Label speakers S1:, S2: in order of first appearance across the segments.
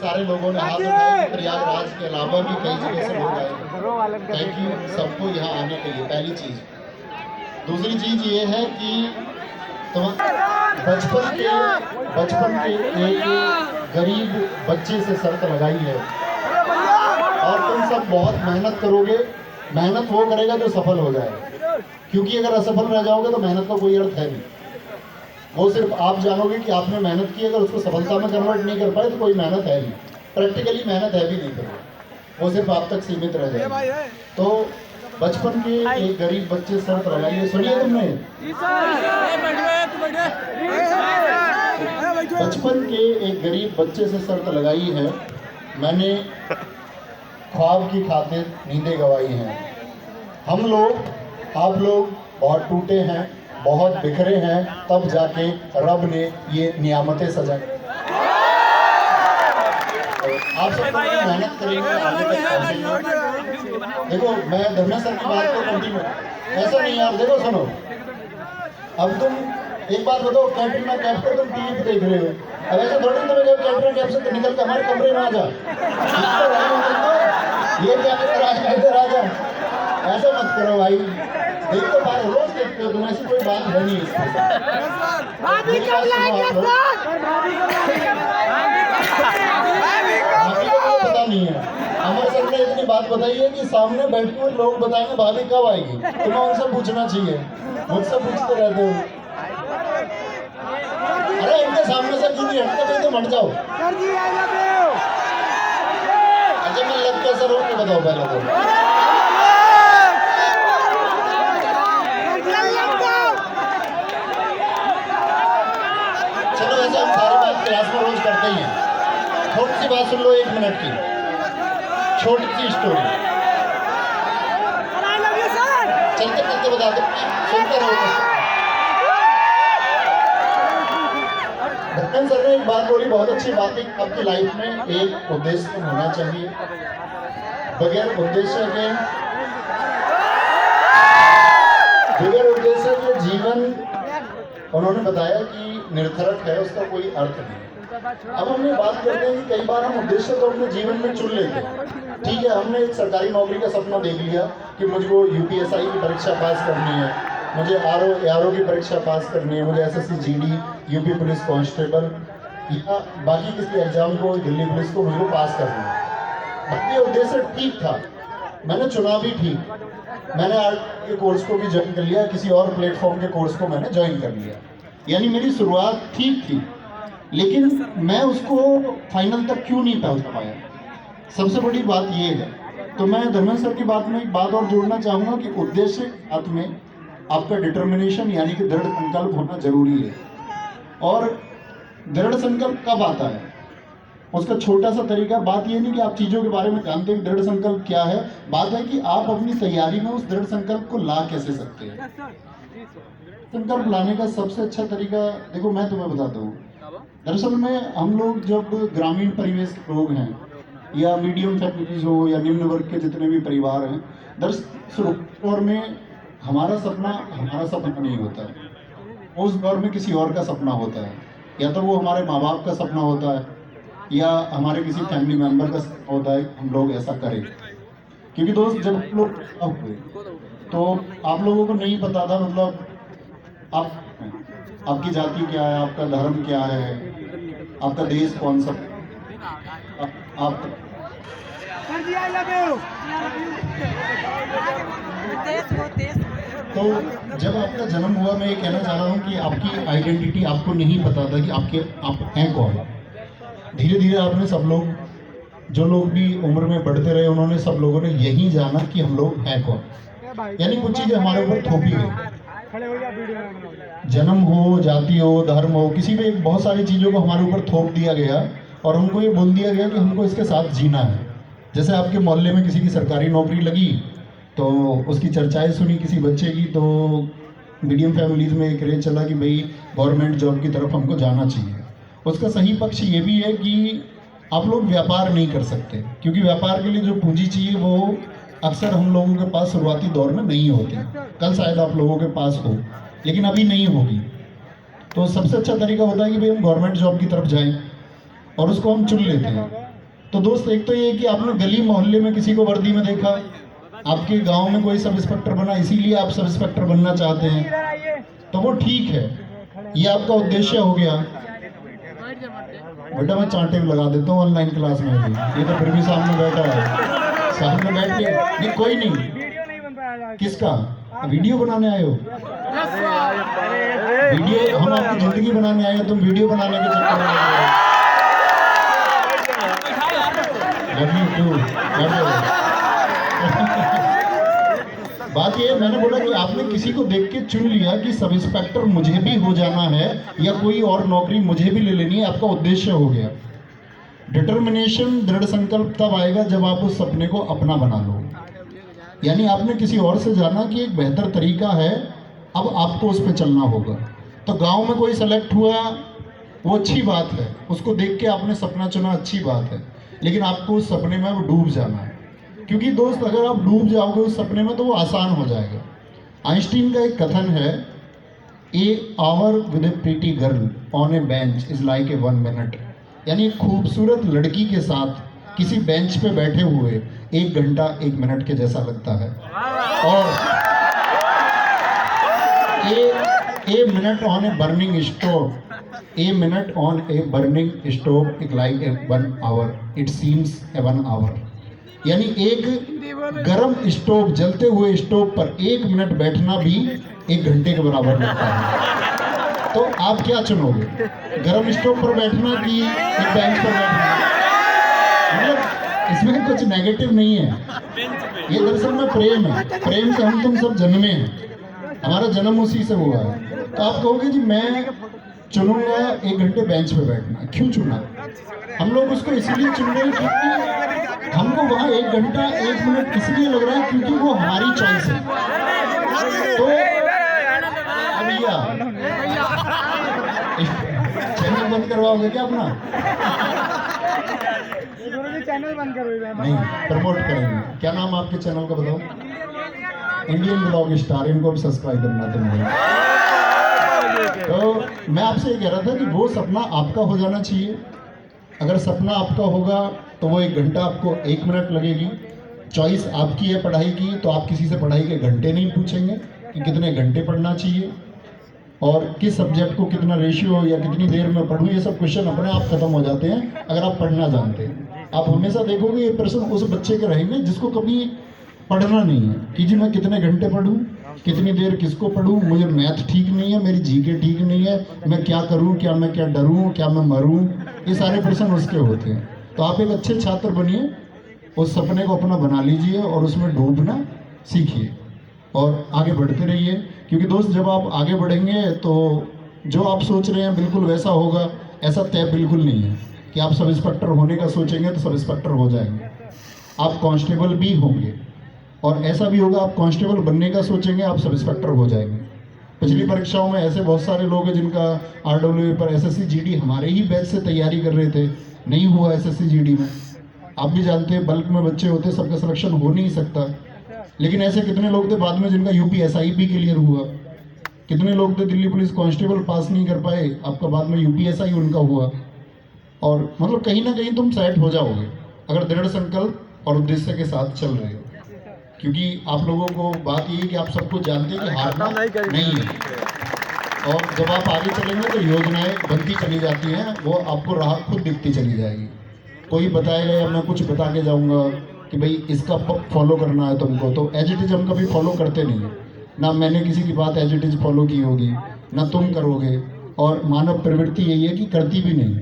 S1: सारे लोगों ने हाथ उठाए, प्रयागराज के अलावा भी कई जगह से लोग आए। थैंक यू सबको यहाँ आने के लिए, पहली चीज़। दूसरी चीज़ ये है कि बचपन के एक गरीब बच्चे से शर्त लगाई है और तुम सब बहुत मेहनत करोगे। मेहनत वो करेगा जो सफल हो जाएगा, क्योंकि अगर असफल रह जाओगे तो मेहनत का कोई अर्थ है नहीं। वो सिर्फ आप जानोगे कि आपने मेहनत की, अगर उसको सफलता में कन्वर्ट नहीं कर पाए तो कोई मेहनत है नहीं, प्रैक्टिकली मेहनत है भी नहीं करोगे, वो सिर्फ आप तक सीमित रह जाएगी। तो बचपन के एक गरीब बच्चे से शर्त लगाई है, सुनिए तुमने। बचपन के एक गरीब बच्चे से शर्त लगाई है, मैंने ख्वाब की खातिर नींदें गवाई हैं। हम लोग, आप लोग बहुत टूटे हैं, बहुत बिखरे हैं, तब जाके रब ने ये नियामतें सजाई। आप सब मेहनत करेंगे, आगे तक पहुंचेंगे। देखो मैं धर्मेंद्र सर की बात को कंटिन्यू, ऐसा नहीं यार, देखो सुनो, अब तुम एक बात बताओ, कैटरीना कैफ को तुम टीवी पे देख रहे हो, अब ऐसे थोड़ी तुम्हें जब कैटरीना कैफ से निकल के हमारे कमरे में आ जा, ये क्या इधर आ जा, ऐसा मत करो भाई। देख तो बात रोज देखते हो तुम, ऐसी कोई बात है नहीं इसमें। पता नहीं है, अमर सर ने इतनी बात बताई है कि सामने बैठे हुए लोग बताएंगे भाभी कब आएगी, तुम्हें उनसे पूछना चाहिए, मुझसे पूछते रहते हो। अरे इनके सामने से क्यों नहीं हटते, तो मट जाओ। अच्छा मैं लग कैसे रोक के बताओ पहले तो। चलो ऐसे हम सारी बात क्लास में रोज करते ही हैं। थोड़ी सी बात सुन लो, 1 मिनट की छोटी सी स्टोरी, चलते चलते बता दो, सुनते रहो। धर्मेंद्र सर ने एक बात बोली, बहुत अच्छी बात है, आपकी लाइफ में एक उद्देश्य होना चाहिए। बगैर उद्देश्य के जीवन, उन्होंने बताया कि निरर्थक है, उसका कोई अर्थ नहीं। अब हमने बात करते हैं कि कई बार हम उद्देश्य तो अपने जीवन में चुन लेते हैं। ठीक है, हमने एक सरकारी नौकरी का सपना देख लिया कि मुझको यूपीएसआई की परीक्षा पास करनी है, मुझे आरओ की परीक्षा पास करनी है, मुझे SSC GD, UP police constable या बाकी किसी एग्जाम को, दिल्ली पुलिस को मुझको पास करना है। ये उद्देश्य ठीक था, मैंने चुना भी ठीक, मैंने आर्ट के कोर्स को भी ज्वाइन कर लिया, किसी और प्लेटफॉर्म के कोर्स को मैंने ज्वाइन कर लिया, यानी मेरी शुरुआत ठीक थी, लेकिन मैं उसको फाइनल तक क्यों नहीं पहुंच पाया, सबसे बड़ी बात ये है। तो मैं धर्मेंद्र सर की बात में एक बात और जोड़ना चाहूँगा कि उद्देश्य के साथ में आपका डिटर्मिनेशन यानी कि दृढ़ संकल्प होना जरूरी है। और दृढ़ संकल्प कब आता है, उसका छोटा सा तरीका, बात ये नहीं कि आप चीज़ों के बारे में जानते हैं दृढ़ संकल्प क्या है, बात है कि आप अपनी तैयारी में उस दृढ़ संकल्प को ला कैसे सकते हैं। संकल्प लाने का सबसे अच्छा तरीका देखो मैं तुम्हें बताता हूँ। दरअसल में हम लोग जब ग्रामीण परिवेश के लोग हैं या मीडियम फैमिलीज हो या निम्न वर्ग के जितने भी परिवार हैं, दरअसल दौर में हमारा सपना नहीं होता है, उस दौर में किसी और का सपना होता है, या तो वो हमारे माँ बाप का सपना होता है या हमारे किसी फैमिली मेम्बर का सपना होता है हम लोग ऐसा करें। क्योंकि दोस्त जब लोग हुए तो आप लोगों को नहीं पता था, मतलब आपकी जाति क्या है, आपका धर्म क्या है, आपका देश कौन सा, आप तो जब आपका जन्म हुआ, मैं ये कहना चाह रहा हूँ कि आपकी आइडेंटिटी आपको नहीं पता था कि आप हैं कौन। धीरे धीरे आपने सब लोग, जो लोग भी उम्र में बढ़ते रहे, उन्होंने सब लोगों ने यही जाना कि हम लोग हैं कौन, यानी कुछ चीज़ें हमारे ऊपर थोपी गई। जन्म हो, जाति हो, धर्म हो, किसी भी बहुत सारी चीज़ों को हमारे ऊपर थोप दिया गया और हमको ये बोल दिया गया कि हमको इसके साथ जीना है। जैसे आपके मोहल्ले में किसी की सरकारी नौकरी लगी तो उसकी चर्चाएं सुनी किसी बच्चे की, तो मीडियम फैमिलीज़ में एक क्रेज चला कि भाई गवर्नमेंट जॉब की तरफ हमको जाना चाहिए। उसका सही पक्ष ये भी है कि आप लोग व्यापार नहीं कर सकते, क्योंकि व्यापार के लिए जो पूंजी चाहिए वो अक्सर हम लोगों के पास शुरुआती दौर में नहीं होती। कल शायद आप लोगों के पास हो, लेकिन अभी नहीं होगी। तो सबसे अच्छा तरीका होता है कि भाई हम गवर्नमेंट जॉब की तरफ जाएं और उसको हम चुन लेते हैं। तो दोस्त एक तो ये कि आपने गली मोहल्ले में किसी को वर्दी में देखा, आपके गांव में कोई सब इंस्पेक्टर बना इसीलिए आप सब इंस्पेक्टर बनना चाहते हैं, तो वो ठीक है, ये आपका उद्देश्य हो गया। बेटा मैं चांटे भी लगा देता हूँ ऑनलाइन क्लास में भी, ये तो फिर भी सामने बैठा है, सामने बैठ के ये कोई नहीं। किसका वीडियो बनाने आए हो? वीडियो हम आपकी जिंदगी बनाने आए हो, तुम वीडियो बनाने के चक्कर में बात ये मैंने बोला कि आपने किसी को देख के चुन लिया कि सब इंस्पेक्टर मुझे भी हो जाना है या कोई और नौकरी मुझे भी ले लेनी है, आपका उद्देश्य हो गया। डिटर्मिनेशन, दृढ़ संकल्प तब आएगा जब आप उस सपने को अपना बना लो। यानी आपने किसी और से जाना कि एक बेहतर तरीका है, अब आपको उस पर चलना होगा। तो गांव में कोई सेलेक्ट हुआ वो अच्छी बात है, उसको देख के आपने सपना चुना, अच्छी बात है, लेकिन आपको उस सपने में वो डूब जाना है। क्योंकि दोस्त अगर आप डूब जाओगे उस सपने में तो वो आसान हो जाएगा। आइंस्टीन का एक कथन है, a hour with a pretty girl on a bench is like a 1 minute. यानी एक खूबसूरत लड़की के साथ किसी बेंच पे बैठे हुए 1 घंटा 1 मिनट के जैसा लगता है। और a minute on a burning stove, a minute on a burning stove is like a 1 hour, it seems a 1 hour. यानी एक गरम स्टोव, जलते हुए स्टोव पर 1 मिनट बैठना भी 1 घंटे के बराबर लगता है। तो आप क्या चुनोगे, गरम स्टोव पर बैठना कि एक बेंच पर बैठना? मतलब इसमें कुछ नेगेटिव नहीं है, ये दरअसल में प्रेम है। प्रेम से हम तुम सब जन्मे हैं, हमारा जन्म उसी से हुआ है। तो आप कहोगे जी मैं चुनूंगा 1 घंटे बेंच पे बैठना। क्यों चुना? हम लोग उसको इसलिए चुन रहे हैं क्योंकि हमको वहाँ 1 घंटा 1 मिनट इसलिए लग रहा है क्योंकि वो हमारी चॉइस है। तो भैया चैनल बंद करवाओगे क्या अपना?
S2: चैनल बंद करो।
S1: नहीं, प्रमोट करेंगे। क्या नाम आपके चैनल का बताओ? Indian blog star. इनको भी सब्सक्राइब करना तुम। तो मैं आपसे ये कह रहा था कि वो सपना आपका हो जाना चाहिए। अगर सपना आपका होगा तो वो 1 घंटा आपको 1 मिनट लगेगी। चॉइस आपकी है पढ़ाई की, तो आप किसी से पढ़ाई के घंटे नहीं पूछेंगे कि कितने घंटे पढ़ना चाहिए और किस सब्जेक्ट को कितना रेशियो या कितनी देर में पढ़ूँ। ये सब क्वेश्चन अपने आप खत्म हो जाते हैं अगर आप पढ़ना जानते हैं। आप हमेशा देखोगे ये प्रश्न उस बच्चे के रहेंगे जिसको कभी पढ़ना नहीं है कि जी मैं कितने घंटे पढ़ूँ, कितनी देर किसको पढ़ूँ, मुझे मैथ ठीक नहीं है, मेरी जीके ठीक नहीं है, मैं क्या करूँ, क्या मैं क्या डरूँ, क्या मैं मरूँ, ये सारे प्रश्न उसके होते हैं। तो आप एक अच्छे छात्र बनिए, उस सपने को अपना बना लीजिए और उसमें डूबना सीखिए और आगे बढ़ते रहिए। क्योंकि दोस्त जब आप आगे बढ़ेंगे तो जो आप सोच रहे हैं बिल्कुल वैसा होगा, ऐसा तय बिल्कुल नहीं है कि आप सब इंस्पेक्टर होने का सोचेंगे तो सब इंस्पेक्टर हो जाएंगे। आप कांस्टेबल भी होंगे और ऐसा भी होगा आप कांस्टेबल बनने का सोचेंगे आप सब इंस्पेक्टर हो जाएंगे। पिछली परीक्षाओं में ऐसे बहुत सारे लोग हैं जिनका RWA पर SSC GD हमारे ही बैच से तैयारी कर रहे थे, नहीं हुआ SSC GD में। आप भी जानते हैं बल्क में बच्चे होते, सबका सिलेक्शन हो नहीं सकता। लेकिन ऐसे कितने लोग थे बाद में जिनका UP SI भी क्लियर हुआ, कितने लोग थे दिल्ली पुलिस कांस्टेबल पास नहीं कर पाए, आपका बाद में UP SI उनका हुआ। और मतलब कहीं ना कहीं तुम सेट हो जाओगे अगर दृढ़ संकल्प और उद्देश्य के साथ चल रहे हो। क्योंकि आप लोगों को बात ये है कि आप सबको जानते हैं कि हारना नहीं है, और जब आप आगे चलेंगे तो योजनाएं बनती चली जाती हैं, वो आपको राह खुद दिखती चली जाएगी। कोई बताएगा या मैं कुछ बता के जाऊंगा कि भाई इसका फॉलो करना है तुमको, तो एज इट इज हम कभी फॉलो करते नहीं है। ना मैंने किसी की बात एज इट इज फॉलो की होगी, ना तुम करोगे, और मानव प्रवृत्ति यही है कि करती भी नहीं।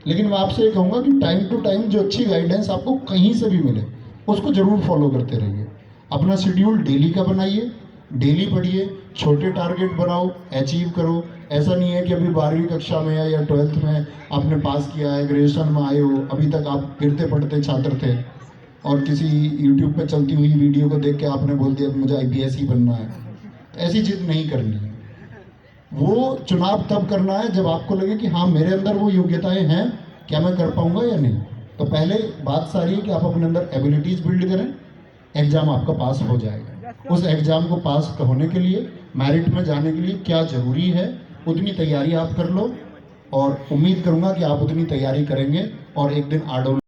S1: लेकिन मैं आपसे ये कहूँगा कि टाइम टू टाइम जो अच्छी गाइडेंस आपको कहीं से भी मिले उसको ज़रूर फॉलो करते रहिए। अपना शेड्यूल डेली का बनाइए, डेली पढ़िए, छोटे टारगेट बनाओ, अचीव करो। ऐसा नहीं है कि अभी 12वीं कक्षा में या 12th में आपने पास किया है, ग्रेजुएशन में आए हो, अभी तक आप गिरते पढ़ते छात्र थे और किसी YouTube पे चलती हुई वीडियो को देख के आपने बोल दिया मुझे IPS ही बनना है। तो ऐसी जिद नहीं करनी है। वो चुनाव तब करना है जब आपको लगे कि हाँ मेरे अंदर वो योग्यताएं हैं, क्या मैं कर पाऊंगा या नहीं। तो पहले बात सारी है कि आप अपने अंदर एबिलिटीज़ बिल्ड करें, एग्ज़ाम आपका पास हो जाएगा। उस एग्ज़ाम को पास होने के लिए, मेरिट में जाने के लिए क्या ज़रूरी है उतनी तैयारी आप कर लो, और उम्मीद करूँगा कि आप उतनी तैयारी करेंगे और एक दिन RWA